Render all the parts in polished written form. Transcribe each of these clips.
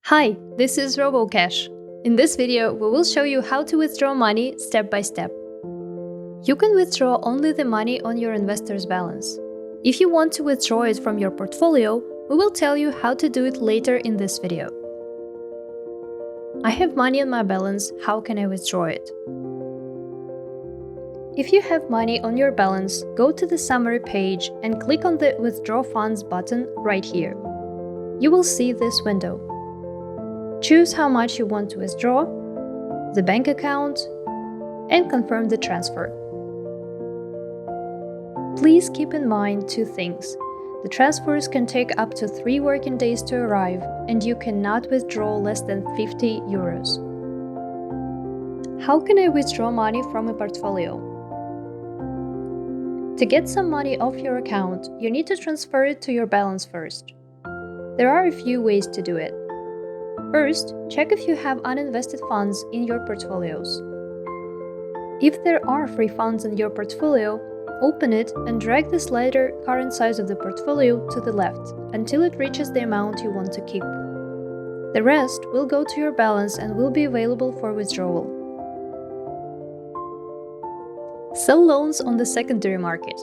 Hi, this is Robocash. In this video, we will show you how to withdraw money step by step. You can withdraw only the money on your investor's balance. If you want to withdraw it from your portfolio, we will tell you how to do it later in this video. I have money on my balance, how can I withdraw it? If you have money on your balance, go to the summary page and click on the Withdraw Funds button right here. You will see this window. Choose how much you want to withdraw, the bank account, and confirm the transfer. Please keep in mind two things. The transfers can take up to 3 working days to arrive, and you cannot withdraw less than 50 euros. How can I withdraw money from a portfolio? To get some money off your account, you need to transfer it to your balance first. There are a few ways to do it. First, check if you have uninvested funds in your portfolios. If there are free funds in your portfolio, open it and drag the slider current size of the portfolio to the left until it reaches the amount you want to keep. The rest will go to your balance and will be available for withdrawal. Sell loans on the secondary market.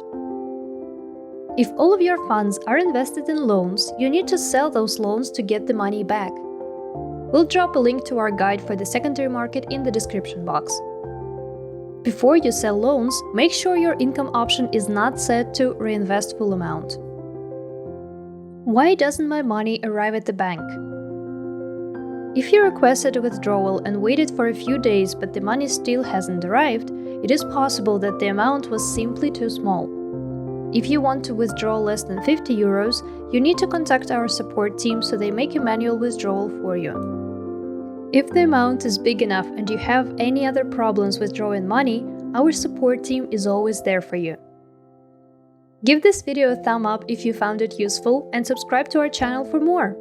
If all of your funds are invested in loans, you need to sell those loans to get the money back. We'll drop a link to our guide for the secondary market in the description box. Before you sell loans, make sure your income option is not set to reinvest full amount. Why doesn't my money arrive at the bank? If you requested a withdrawal and waited for a few days but the money still hasn't arrived, it is possible that the amount was simply too small. If you want to withdraw less than 50 euros, you need to contact our support team so they make a manual withdrawal for you. If the amount is big enough and you have any other problems withdrawing money, our support team is always there for you. Give this video a thumb up if you found it useful and subscribe to our channel for more.